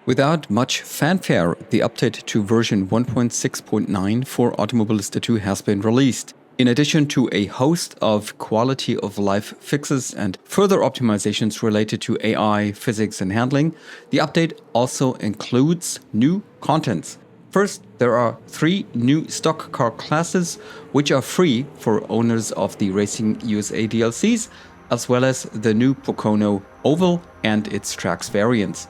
Without much fanfare, the update to version 1.6.9 for Automobilista 2 has been released. In addition to a host of quality of life fixes and further optimizations related to AI, physics and handling, the update also includes new contents. First, there are 3 new stock car classes which are free for owners of the Racing USA DLCs, as well as the new Pocono Oval and its tracks variants.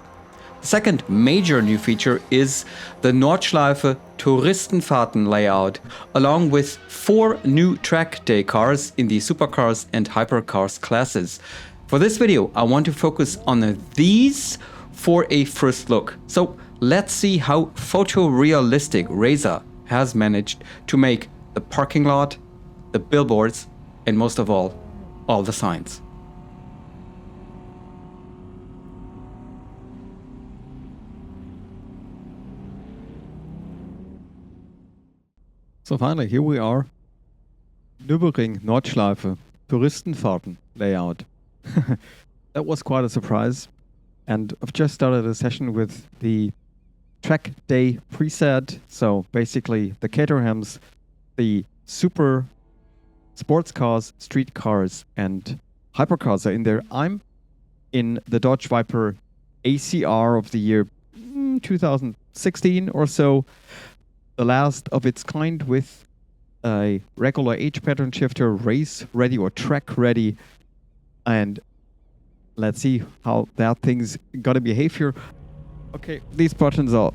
The second major new feature is the Nordschleife Touristenfahrten layout, along with 4 new track day cars in the Supercars and Hypercars classes. For this video, I want to focus on these for a first look. So let's see how photorealistic Razer has managed to make the parking lot, the billboards, and most of all the signs. So finally, here we are. Nürburgring Nordschleife Touristenfahrten layout. That was quite a surprise. And I've just started a session with the track day preset. So basically the Caterhams, the super sports cars, street cars and hypercars are in there. I'm in the Dodge Viper ACR of the year 2016 or so. The last of its kind with a regular H pattern shifter, race ready or track ready. And let's see how that thing's gonna behave here. Okay, these buttons are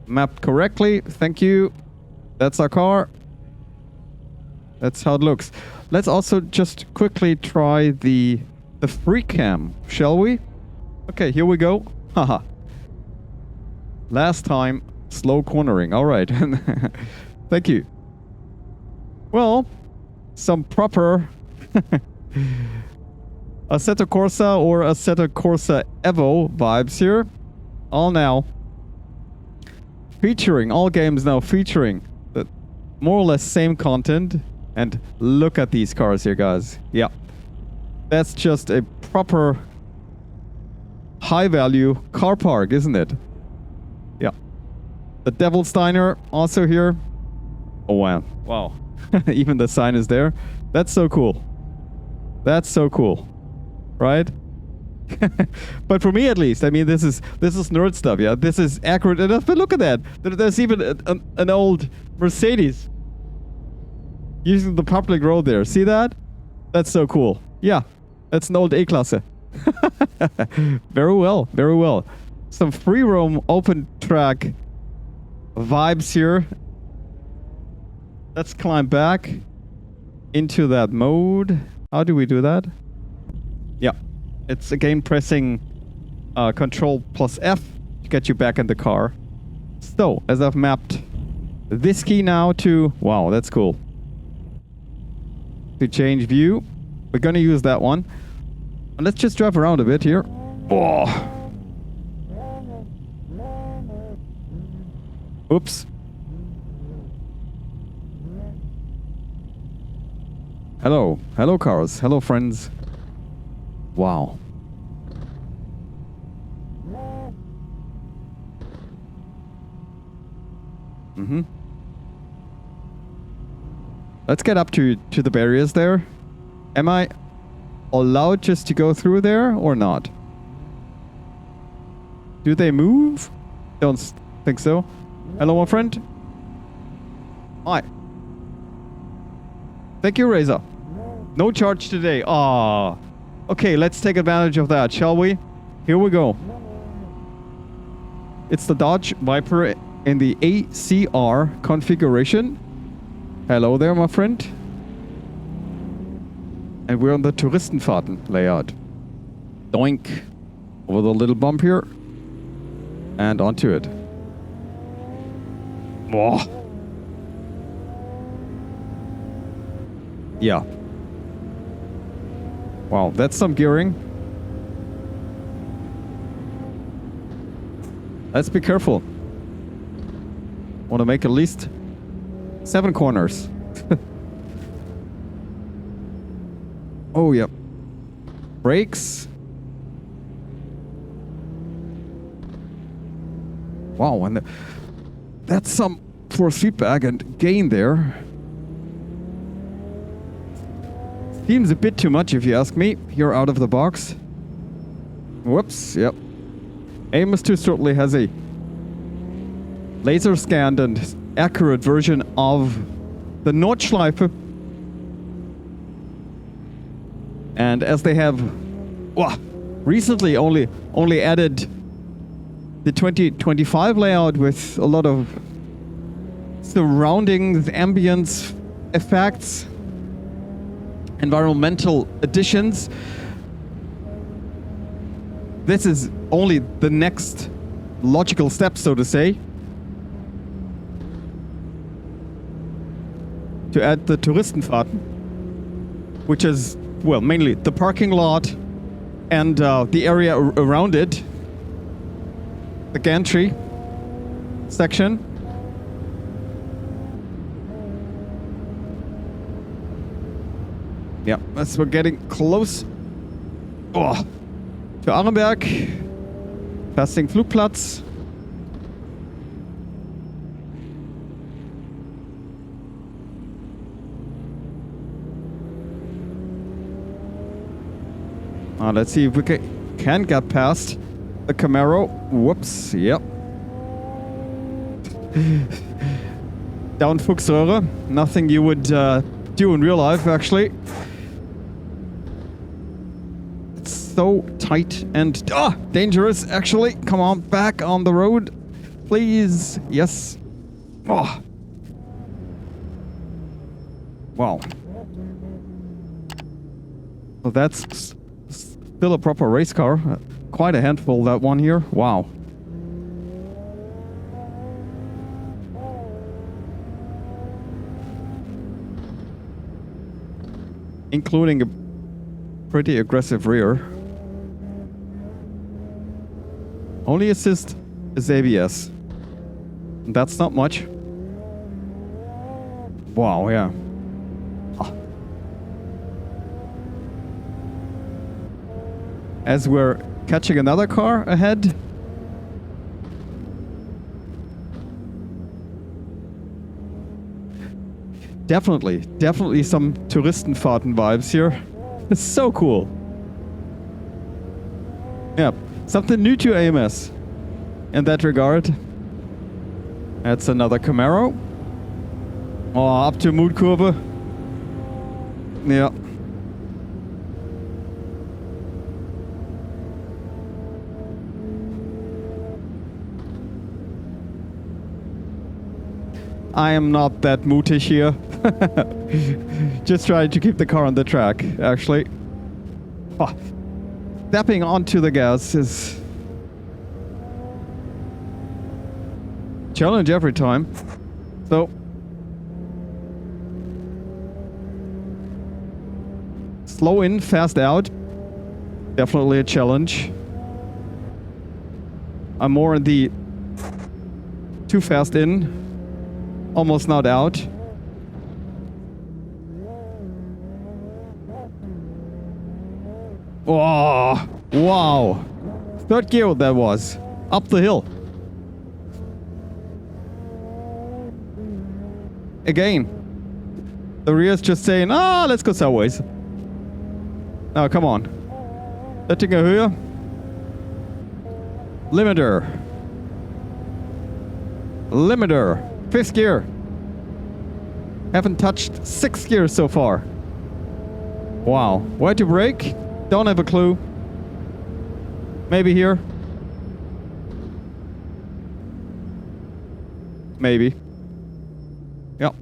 mapped correctly. Thank you. That's our car. That's how it looks. Let's also just quickly try the free cam, shall we? Okay, here we go. Haha. Last time, slow cornering. All right. Thank you. Well, some proper Assetto Corsa or Assetto Corsa Evo vibes here. All games now featuring the more or less same content. And look at these cars here, guys. Yeah. That's just a proper high value car park, isn't it? Yeah. The Devil's Diner also here. Oh, wow. Wow. Even the sign is there. That's so cool. That's so cool. Right? But for me at least, I mean, this is nerd stuff, yeah? This is accurate enough. But look at that. There's even an old Mercedes using the public road there. See that? That's so cool. Yeah. That's an old A-Klasse. Very well. Very well. Some free roam open track vibes here. Let's climb back into that mode. How do we do that? Yeah. It's again pressing Control plus F to get you back in the car. So, as I've mapped this key now to... Wow, that's cool. To change view. We're gonna use that one. And let's just drive around a bit here. Oh. Oops. Hello. Hello, cars. Hello, friends. Wow. Mm-hmm. Let's get up to the barriers there. Am I allowed just to go through there or not? Do they move? Don't think so. Hello, my friend. Hi. Thank you, Razer. No charge today. Ah. Okay, let's take advantage of that, shall we? Here we go. It's the Dodge Viper in the ACR configuration. Hello there, my friend. And we're on the Touristenfahrten layout. Doink. Over the little bump here. And onto it. Whoa. Yeah. Wow, that's some gearing. Let's be careful. Want to make at least 7 corners. Oh, yep. Brakes. Wow, and that's some force feedback and gain there. Seems a bit too much if you ask me. Here out of the box. Whoops, yep. AMS 2 certainly has a laser scanned and accurate version of the Nordschleife. And as they have recently only added the 2025 layout with a lot of surroundings, ambience effects, environmental additions, this is only the next logical step, so to say, to add the Touristenfahrten, which is, well, mainly the parking lot and the area around it, the gantry section. Yeah, as we're getting close to Arenberg, passing Flugplatz. Let's see if we can get past the Camaro. Whoops, yep. Down Fuchsröhre. Nothing you would do in real life, actually. It's so tight and dangerous, actually. Come on, back on the road, please. Yes. Oh. Wow. So that's still a proper race car. Quite a handful, that one here. Wow. Including a pretty aggressive rear. Only assist is ABS. That's not much. Wow, yeah. As we're catching another car ahead. Definitely some Touristenfahrten vibes here. It's so cool. Yeah, something new to AMS in that regard. That's another Camaro. Up to Mutkurve. Yeah. I am not that mutig here. Just trying to keep the car on the track, actually. Stepping onto the gas is challenge every time. So slow in, fast out. Definitely a challenge. I'm more in the too fast in, almost not out. Oh, wow. Third gear that was. Up the hill. Again. The rear's just saying, let's go sideways. Now, come on. Oettinger Höhe. Limiter. Fifth gear. Haven't touched sixth gear so far. Wow. Where to brake? Don't have a clue. Maybe here. Maybe. Yep.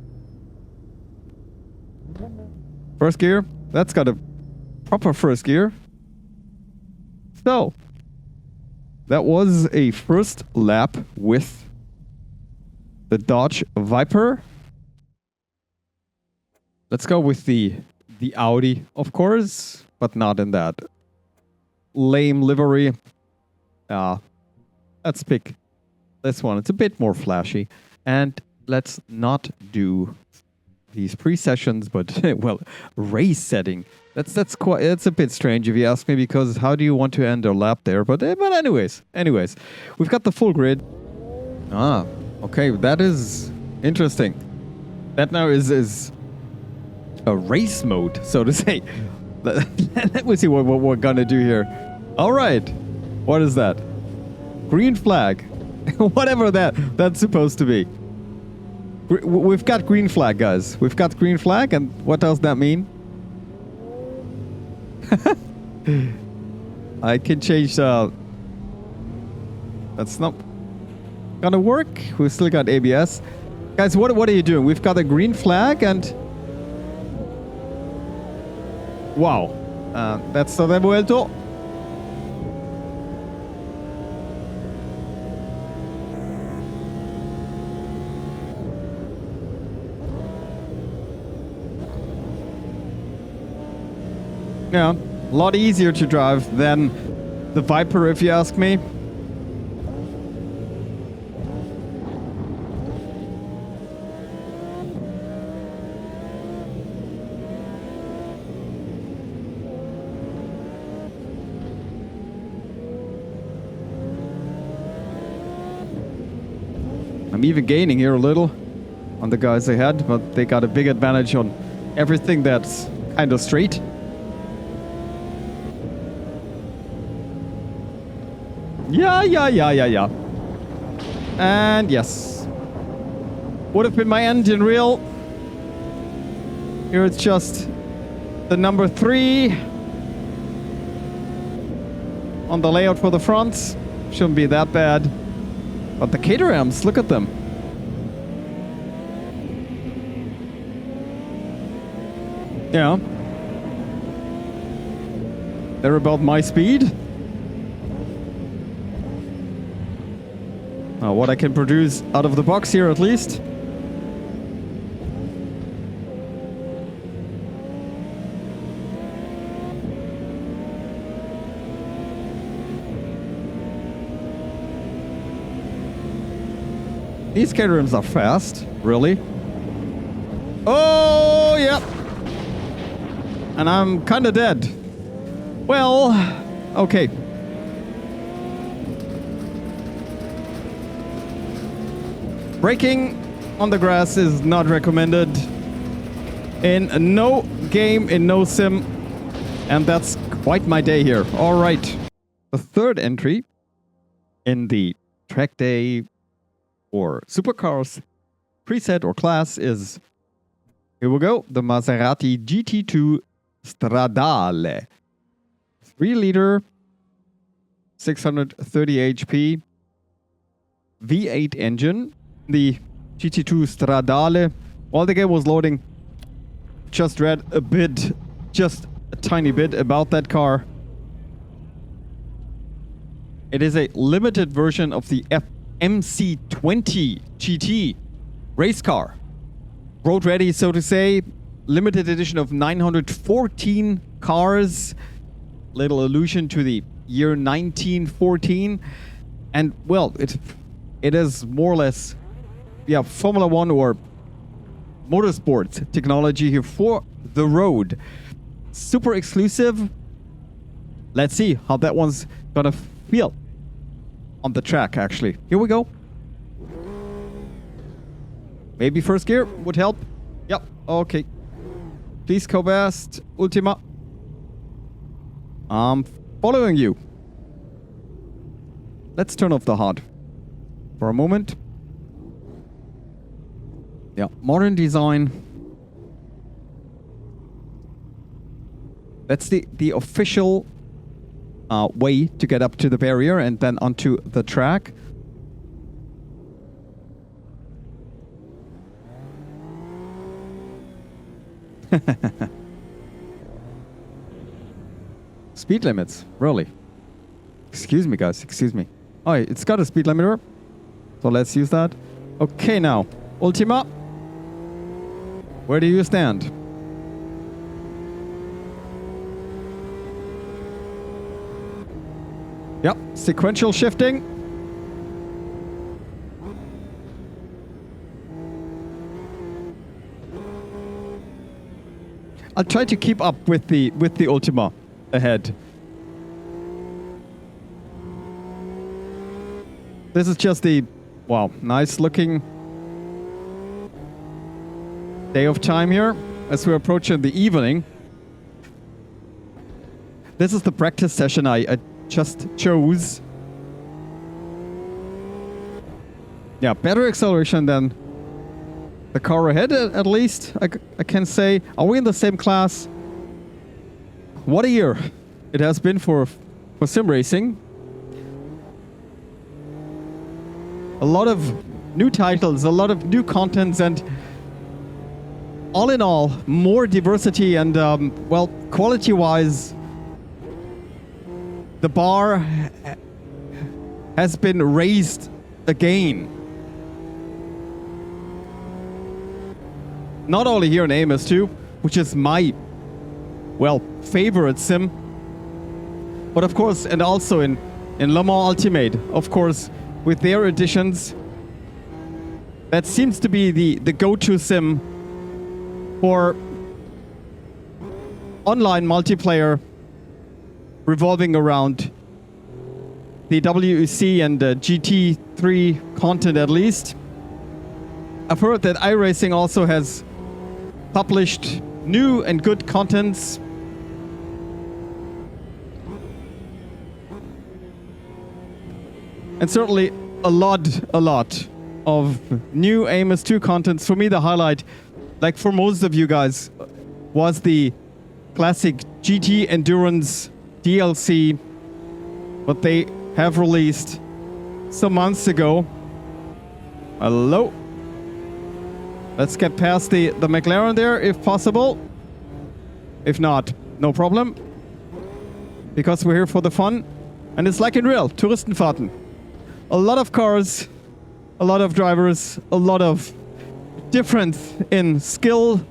First gear. That's got a proper first gear. So, that was a first lap with the Dodge Viper. Let's go with the Audi, of course, but not in that lame livery. Let's pick this one. It's a bit more flashy. And let's not do these pre-sessions, but well, race setting. That's quite. It's a bit strange if you ask me, because how do you want to end a lap there? But anyways, we've got the full grid. Ah, okay, that is interesting. That now is a race mode, so to say. Let me see what we're gonna do here. All right, what is that? Green flag, whatever that's supposed to be. We've got green flag, guys. We've got green flag, and what does that mean? I can change. That's not gonna work. We've still got ABS. Guys, what are you doing? We've got a green flag and... Wow. That's todo vuelto. Yeah, a lot easier to drive than the Viper, if you ask me. I'm even gaining here a little on the guys ahead, but they got a big advantage on everything that's kind of straight. Yeah. And yes. Would have been my engine reel. Here it's just the number 3 on the layout for the fronts. Shouldn't be that bad. But the Caterhams, look at them. Yeah. They're about my speed. What I can produce out of the box here, at least. These Caterhams are fast, really. Oh, yeah. And I'm kind of dead. Well, okay. Braking on the grass is not recommended in no game, in no sim. And that's quite my day here. All right. The third entry in the track day or Supercars preset or class is, here we go, the Maserati GT2 Stradale. 3-liter, 630 HP, V8 engine. The GT2 Stradale. While the game was loading, just read a bit, just a tiny bit about that car. It is a limited version of the MC20 GT race car. Road ready, so to say. Limited edition of 914 cars. Little allusion to the year 1914. And, well, it is more or less, yeah, Formula 1 or motorsports technology here for the road. Super exclusive. Let's see how that one's gonna feel on the track, actually. Here we go. Maybe first gear would help. Yep, okay. Please co-best. Ultima. I'm following you. Let's turn off the HUD for a moment. Yeah, modern design. That's the official way to get up to the barrier and then onto the track. Speed limits, really. Excuse me, guys, excuse me. Oh, it's got a speed limiter. So let's use that. Okay, now, Ultima. Where do you stand? Yep, sequential shifting. I'll try to keep up with the Ultima ahead. This is just the Wow, nice looking day of time here as we're approaching the evening. This is the practice session I just chose. Yeah, better acceleration than the car ahead, at least, I can say. Are we in the same class? What a year it has been for sim racing. A lot of new titles, a lot of new contents, and all in all, more diversity and, well, quality-wise, the bar has been raised again. Not only here in AMS 2, which is my, well, favorite sim, but of course, and also in Le Mans Ultimate, of course, with their additions. That seems to be the go-to sim for online multiplayer revolving around the WEC and GT3 content, at least. I've heard that iRacing also has published new and good contents. And certainly a lot of new AMS 2 contents. For me, the highlight, like for most of you guys, was the classic GT Endurance DLC, what they have released some months ago. Hello. Let's get past the McLaren there, if possible. If not, no problem. Because we're here for the fun. And it's like in real, Touristenfahrten. A lot of cars, a lot of drivers, a lot of difference in skill,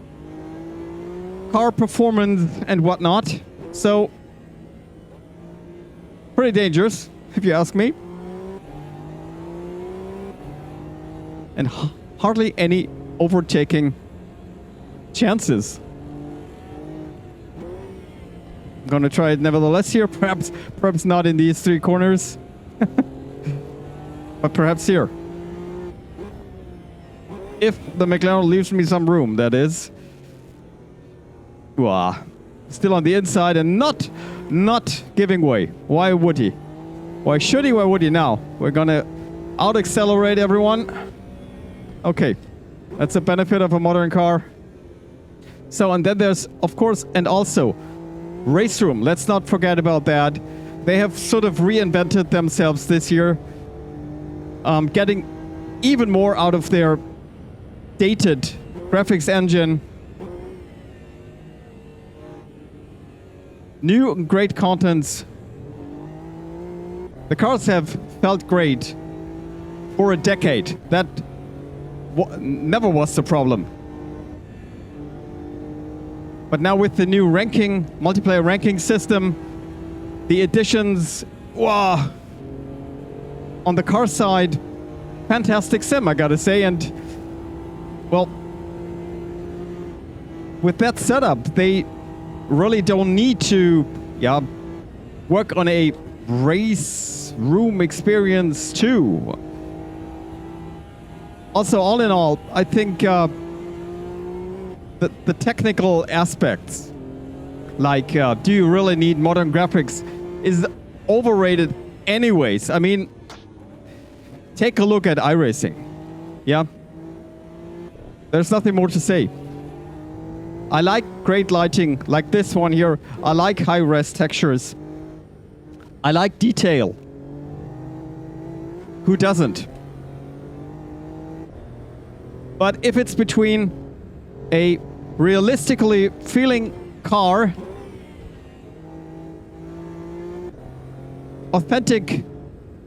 car performance, and whatnot. So, pretty dangerous, if you ask me. And hardly any overtaking chances. I'm gonna try it nevertheless here. Perhaps not in these three corners. But perhaps here. If the McLaren leaves me some room, that is. Wow. Still on the inside and not giving way. Why would he? Why should he? Why would he? Now, we're gonna out-accelerate everyone. Okay. That's the benefit of a modern car. So, and then there's, of course, and also, race room. Let's not forget about that. They have sort of reinvented themselves this year. Getting even more out of their dated graphics engine. New and great contents. The cars have felt great for a decade. That never was the problem. But now with the new ranking, multiplayer ranking system, the additions, wow, on the car side, fantastic sim, I gotta say. And, well, with that setup, they really don't need to, work on a race room experience too. Also, all in all, I think the technical aspects, like do you really need modern graphics, is overrated anyways. I mean, take a look at iRacing. Yeah? There's nothing more to say. I like great lighting, like this one here. I like high-res textures. I like detail. Who doesn't? But if it's between a realistically feeling car, authentic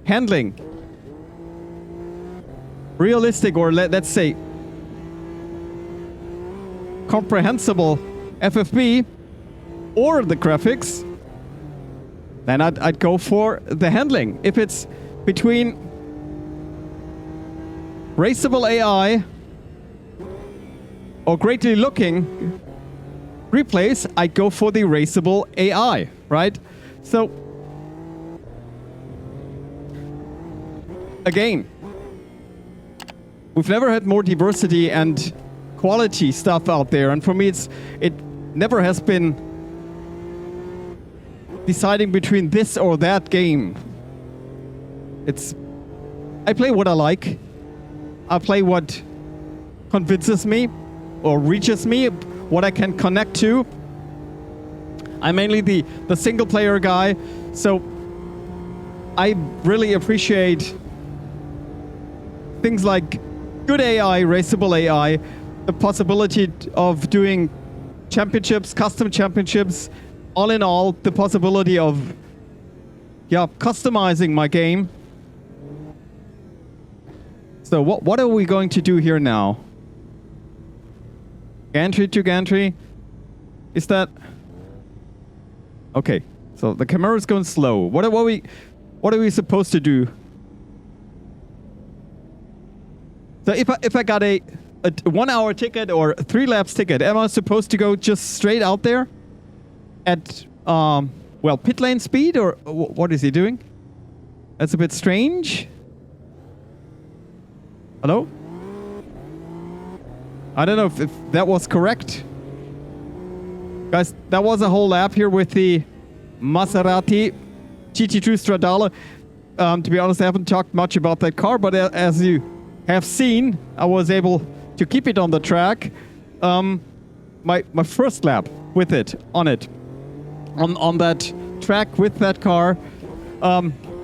handling, realistic, or let's say comprehensible FFB, or the graphics, then I'd go for the handling. If it's between raceable AI or greatly looking replays, I'd go for the raceable AI, right? So, again, we've never had more diversity and quality stuff out there. And for me, it never has been deciding between this or that game. I play what I like. I play what convinces me or reaches me, what I can connect to. I'm mainly the single player guy, so I really appreciate things like good AI, raceable AI, the possibility of doing championships, custom championships, all in all, the possibility of customizing my game. So what are we going to do here now? Gantry to gantry? Is that... Okay, so the camera is going slow. What are we supposed to do? So if I got a 1 hour ticket or 3 laps ticket, am I supposed to go just straight out there at pit lane speed, or what is he doing? That's a bit strange. Hello? I don't know if that was correct. Guys, that was a whole lap here with the Maserati GT2 Stradale. To be honest, I haven't talked much about that car, but as you have seen, I was able to keep it on the track. My first lap with it, on that track with that car.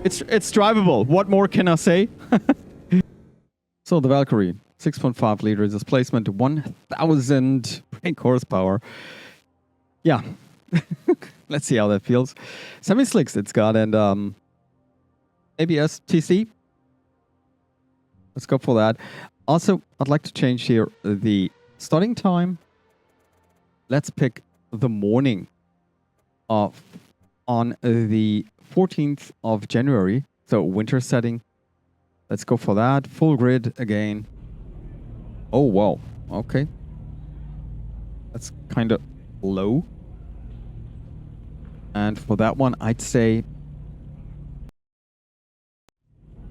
It's drivable. What more can I say? So the Valkyrie, 6.5 liter displacement, 1,000 brake horsepower. Yeah, let's see how that feels. Semi-slicks it's got, and ABS TC. Let's go for that. Also, I'd like to change here the starting time. Let's pick the morning on the 14th of January. So winter setting. Let's go for that. Full grid again. Oh, wow. Okay. That's kind of low. And for that one, I'd say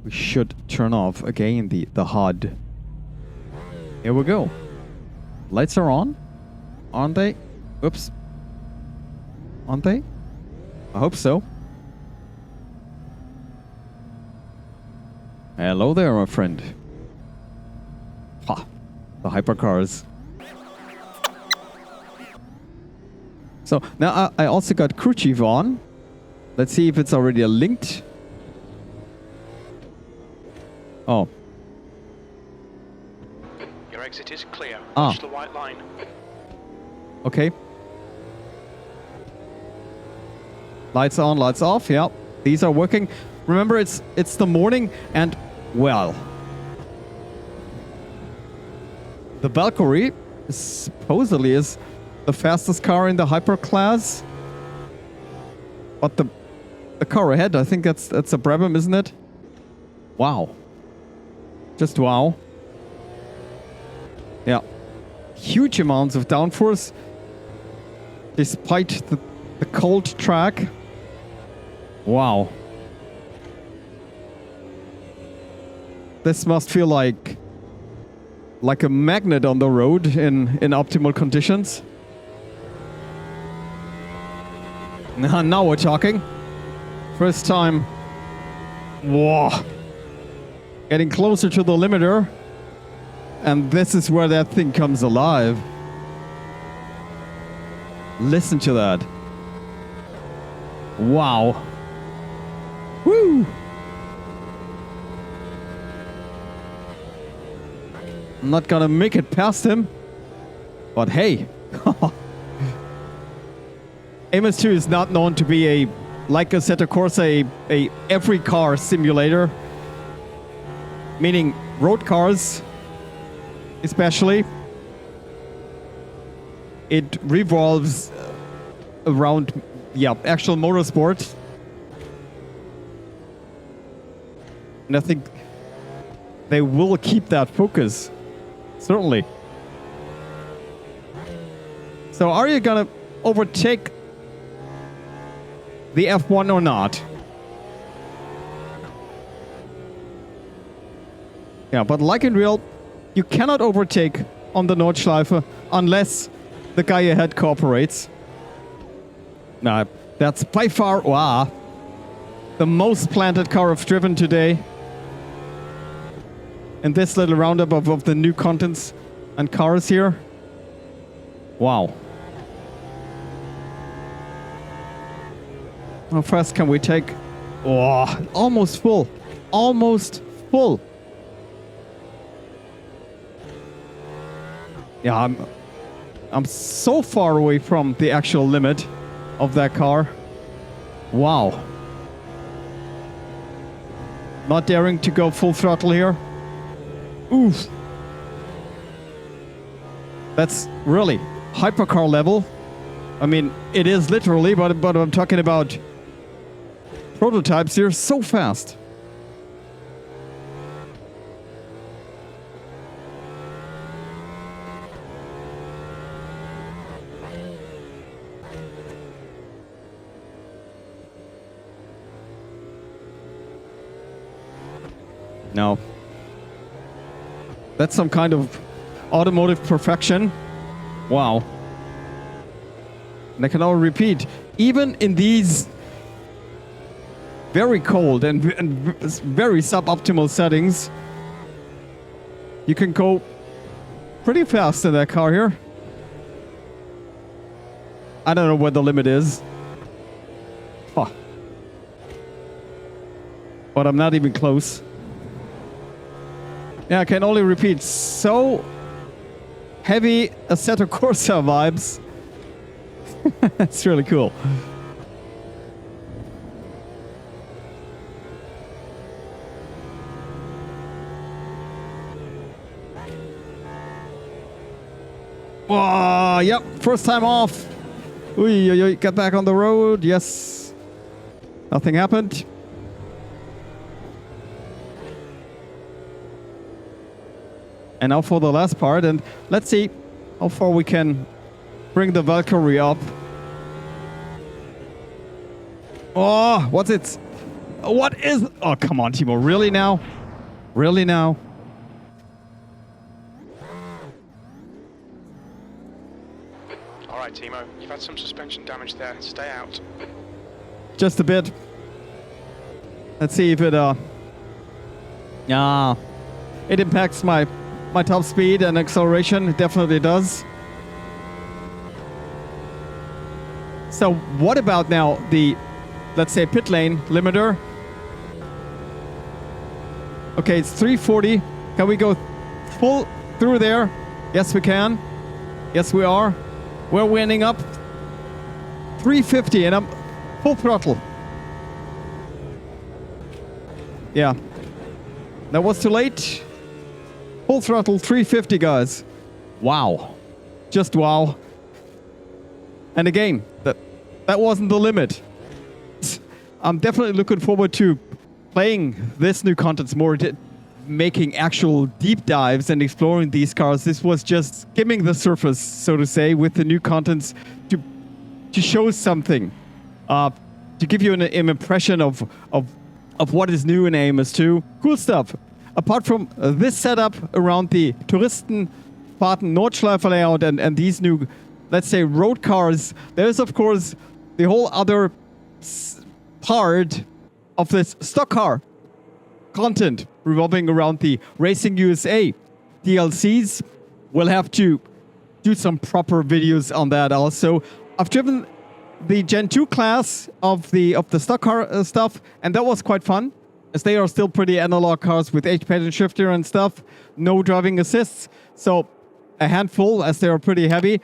we should turn off again the HUD. Here we go. Lights are on. Aren't they? Oops. Aren't they? I hope so. Hello there, my friend. Ha! The hypercars. So now I also got crew chief on. Let's see if it's already linked. Oh. Your exit is clear. Watch the white line. Okay. Lights on, lights off. Yeah, these are working. Remember, it's the morning, and well, the Valkyrie supposedly is the fastest car in the hyper class. But the car ahead, I think that's a Brabham, isn't it? Wow. Just wow. Yeah. Huge amounts of downforce despite the cold track. Wow. This must feel like a magnet on the road in optimal conditions. Now we're talking. First time. Whoa. Getting closer to the limiter. And this is where that thing comes alive. Listen to that. Wow. Woo! I'm not gonna make it past him. But hey. AMS2 is not known to be like Assetto Corsa, a every car simulator. Meaning road cars, especially. It revolves around, actual motorsport. And I think they will keep that focus. Certainly. So are you gonna overtake the F1 or not? Yeah, but like in real, You cannot overtake on the Nordschleife unless the guy ahead cooperates. Nah, that's by far, wow, the most planted car I've driven today. In this little roundup of the new contents and cars here. Wow. How fast can we take? Oh, almost full. Almost full. Yeah, I'm so far away from the actual limit of that car. Wow. Not daring to go full throttle here. Oof. That's really hypercar level. I mean, it is literally, but I'm talking about prototypes here so fast. No. That's some kind of automotive perfection. Wow. And I can all repeat, even in these very cold and very suboptimal settings, you can go pretty fast in that car here. I don't know what the limit is. Huh. But I'm not even close. Yeah, I can only repeat, so heavy Assetto Corsa vibes. That's really cool. Whoa, yep, first time off. Ooh, get back on the road. Yes. Nothing happened. And now for the last part, and let's see how far we can bring the Valkyrie up. Oh, what's it? What is? Oh, come on, Timo. Really now? Really now? All right, Timo. You've had some suspension damage there. Stay out. Just a bit. Let's see if it it impacts my top speed and acceleration. It definitely does. So what about now the, let's say, pit lane limiter? Okay, it's 340. Can we go full through there? Yes, we can. Yes, we are. We're winning up 350 and I'm full throttle. Yeah. That was too late. Full throttle 350, guys. Wow. Just wow. And again, that wasn't the limit. I'm definitely looking forward to playing this new content more, making actual deep dives and exploring these cars. This was just skimming the surface, so to say, with the new contents to show something, to give you an impression of what is new in AMS 2. Cool stuff. Apart from this setup around the Touristenfahrten Nordschleife layout and these new, let's say, road cars, there's of course the whole other part of this stock car content revolving around the Racing USA DLCs. We'll have to do some proper videos on that also. I've driven the Gen 2 class of the stock car stuff, and that was quite fun, as they are still pretty analog cars with 8-pedal shifter and stuff, no driving assists, so a handful as they are pretty heavy.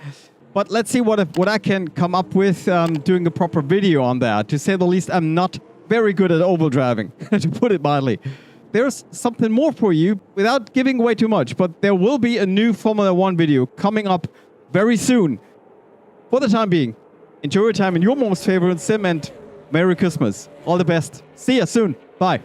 But let's see what I can come up with doing a proper video on that. To say the least, I'm not very good at oval driving, to put it mildly. There's something more for you without giving away too much, but there will be a new Formula 1 video coming up very soon. For the time being, enjoy your time in your most favorite sim and Merry Christmas. All the best. See you soon. Bye.